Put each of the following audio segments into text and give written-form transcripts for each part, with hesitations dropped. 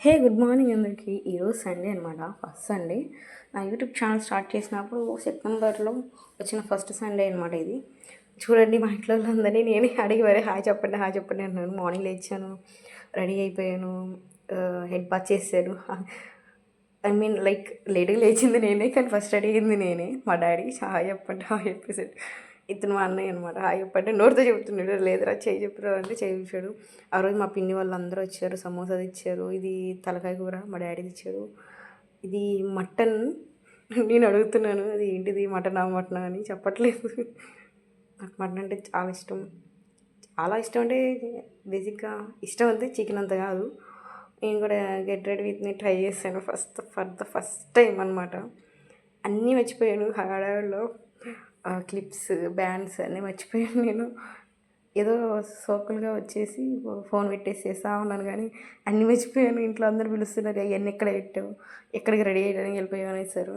Hey good morning అందరికీ. ఈరోజు Sunday అనమాట, ఫస్ట్ సండే. నా యూట్యూబ్ ఛానల్ స్టార్ట్ చేసినప్పుడు సెప్టెంబర్లో వచ్చిన ఫస్ట్ సండే అనమాట ఇది. చూడండి, మా ఇంట్లో వాళ్ళందరినీ నేనే అడిగి మరీ హాయ్ చెప్పండి అంటున్నాను. మార్నింగ్ లేచాను, రెడీ అయిపోయాను, హెడ్ బాత్ చేశాను. లైక్ లేట్గా లేచింది నేనే, కానీ ఫస్ట్ రెడీ అయింది నేనే. మా డాడీ హాయ్ చెప్పేసాడు. ఇతను మా అన్నయ్య అనమాట. హాయ్ చెప్పంటే నోటితో చెబుతున్నాడు, లేదురా చేయి చెప్పురా అంటే చేయించాడు. ఆ రోజు మా పిన్ని వాళ్ళు అందరూ వచ్చారు, సమోసా తెచ్చారు. ఇది తలకాయ కూర మా డాడీ తెచ్చాడు. ఇది మటన్. నేను అడుగుతున్నాను అది ఏంటిది, మటనా అని చెప్పట్లేదు. నాకు మటన్ అంటే చాలా ఇష్టం. చాలా ఇష్టం అంటే బేసిక్గా ఇష్టం అంతే, చికెన్ అంత కాదు. నేను కూడా గెట్ రెడీ విత్ ట్రై చేశాను ఫర్ ద ఫస్ట్ టైం అనమాట. అన్నీ మర్చిపోయాను హడావిడిలో. క్లిప్స్, బ్యాండ్స్ అన్నీ మర్చిపోయాను నేను. ఏదో సోకులుగా వచ్చేసి ఫోన్ పెట్టేసేస్తా ఉన్నాను, కానీ అన్నీ మర్చిపోయాను. ఇంట్లో అందరూ పిలుస్తున్నారు, అవన్నీ ఎక్కడ పెట్టావు, ఎక్కడికి రెడీ అయ్యడానికి వెళ్ళిపోయావు అనేసారు.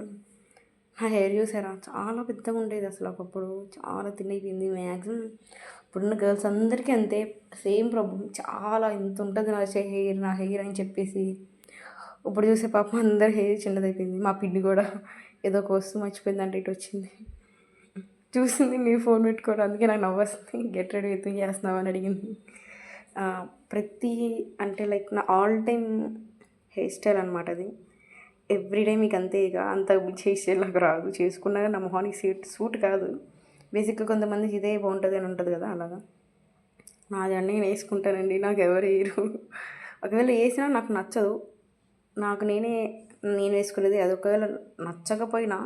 నా హెయిర్ చూసారా, చాలా పెద్దగా ఉండేది అసలు. ఒకప్పుడు చాలా తిన్నైపోయింది. మ్యాక్సిమం ఇప్పుడున్న గర్ల్స్ అందరికీ అంతే సేమ్ ప్రాబ్లం. చాలా ఇంత ఉంటుంది నా హెయిర్ అని చెప్పేసి. ఇప్పుడు చూసే పాపం అందరి హెయిర్ చిన్నదైపోయింది. మా పిన్ని కూడా ఏదో ఒక వస్తువు మర్చిపోయిందంటే ఇటు వచ్చింది, చూసింది నీ ఫోన్ పెట్టుకోరు, అందుకే నాకు నవ్వొస్తుంది. గెట్ రెడీ విత్ చేస్తున్నావు అని అడిగింది. ప్రతి అంటే లైక్ నా ఆల్ టైమ్ హెయిర్ స్టైల్ అనమాట అది. ఎవ్రీడే మీకు అంతే, ఇక అంత హెయిర్ స్టైల్ నాకు రాదు. చేసుకున్నా నా మొహానికి సూట్ కాదు. బేసిక్గా కొంతమందికి ఇదే బాగుంటుంది అని ఉంటుంది కదా, అలాగా నాది అన్నీ నేను వేసుకుంటానండి, నాకు ఎవరు వేయరు. ఒకవేళ వేసినా నాకు నచ్చదు. నేను వేసుకునేది అది. ఒకవేళ నచ్చకపోయినా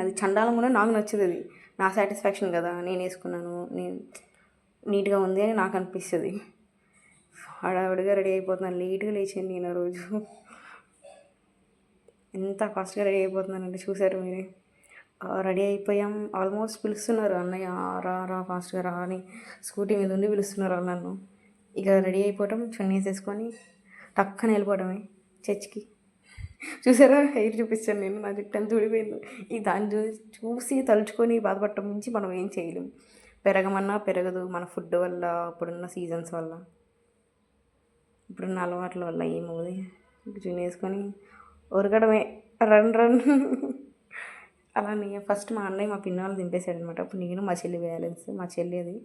అది చండాలం కూడా నాకు నచ్చదు. అది నా సాటిస్ఫాక్షన్ కదా, నేను వేసుకున్నాను, నీట్గా ఉంది అని నాకు అనిపిస్తుంది. హడావిడిగా రెడీ అయిపోతున్నాను, లేట్గా లేచాను నేను ఆ రోజు. ఎంత ఫాస్ట్గా రెడీ అయిపోతున్నానంటే చూసారు మీరే. రెడీ అయిపోయాం, ఆల్మోస్ట్ పిలుస్తున్నారు అన్నయ్య రా ఫాస్ట్గా రా అని. స్కూటీ మీద ఉండి పిలుస్తున్నారు వాళ్ళు నన్ను. ఇక రెడీ అయిపోవటం, చున్నీ వేసేసుకొని టక్కన వెళ్ళిపోవడమే చర్చ్కి. చూసారా, హెయిర్ చూపిస్తాను నేను, నా జుట్టు ఎంత ఊడిపోయింది. ఈ దాన్ని చూసి తలుచుకొని బాధపడటం నుంచి మనం ఏం చేయలేం. పెరగమన్నా పెరగదు, మన ఫుడ్ వల్ల, ఇప్పుడున్న సీజన్స్ వల్ల, ఇప్పుడున్న అలవాట్ల వల్ల ఏమవుతుంది. చున్నీ వేసుకొని ఉరకడమే, రన్. అలానే ఫస్ట్ మా అన్నయ్య మా పిన్ని వాళ్ళు దింపేశాడు అనమాట. అప్పుడు నేను మా చెల్లి బ్యాలెన్స్, మా చెల్లి అది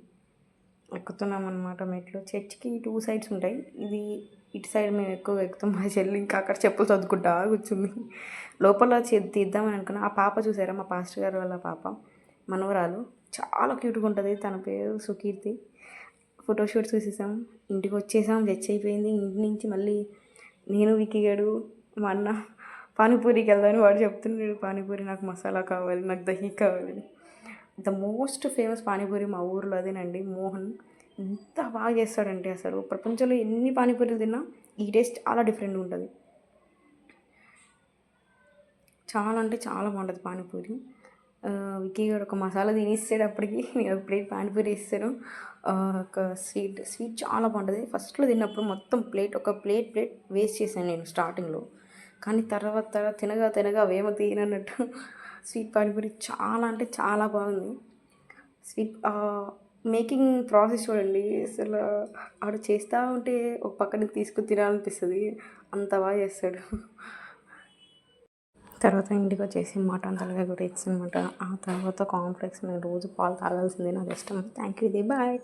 ఎక్కుతున్నాం అనమాట మెట్లు. చర్చ్కి 2 సైడ్స్ ఉంటాయి. ఇది ఇటు సైడ్ మేము ఎక్కువగా ఎక్కుతాం. మా చెల్లి ఇంకా అక్కడ చెప్పులు చదువుకుంటా కూర్చుంది. లోపల తీద్దామని అనుకున్నా. ఆ పాప చూసారా, మా పాస్టర్ గారు వాళ్ళ పాప, మనవరాలు, చాలా క్యూట్గా ఉంటుంది. తన పేరు సుకీర్తి. ఫోటోషూట్స్ చూసేసాం, ఇంటికి వచ్చేసాం. వెచ్ అయిపోయింది. ఇంటి నుంచి మళ్ళీ నేను విక్కిగాడు మా అన్న పానీపూరికి వెళ్దామని వాడు చెప్తున్నాడు. పానీపూరి నాకు మసాలా కావాలి, నాకు దహీ కావాలి. ద మోస్ట్ ఫేమస్ పానీపూరి మా ఊర్లో అదేనండి, మోహన్. ఎంత బాగా చేస్తాడంటే అసలు ప్రపంచంలో ఎన్ని పానీపూరీలు తిన్నా ఈ టేస్ట్ చాలా డిఫరెంట్గా ఉంటుంది. చాలా అంటే చాలా బాగుంటుంది పానీపూరి. విక్కీ గారు ఒక మసాలా తినేస్తాడు, అప్పటికి నేను ఒక ప్లేట్ పానీపూరి ఇస్తాను. ఒక స్వీట్ చాలా బాగుంటుంది. ఫస్ట్లో తిన్నప్పుడు మొత్తం ఒక ప్లేట్ వేస్ట్ చేశాను నేను స్టార్టింగ్లో, కానీ తర్వాత తినగా అవేమో తీయనన్నట్టు స్వీట్ పానీపూరి చాలా అంటే చాలా బాగుంది. స్వీట్ మేకింగ్ ప్రాసెస్ చూడండి, అసలు ఆడు చేస్తూ ఉంటే ఒక పక్కన తీసుకుని తినాలనిపిస్తుంది, అంత బాగా చేస్తాడు. తర్వాత ఇంటికి వచ్చేసి మటన్ తలకాయ కూడా ఇచ్చానమాట. ఆ తర్వాత కాంప్లెక్స్, నేను రోజు పాలు తాగాల్సిందే, నాకు ఇష్టం. Thank you, bye.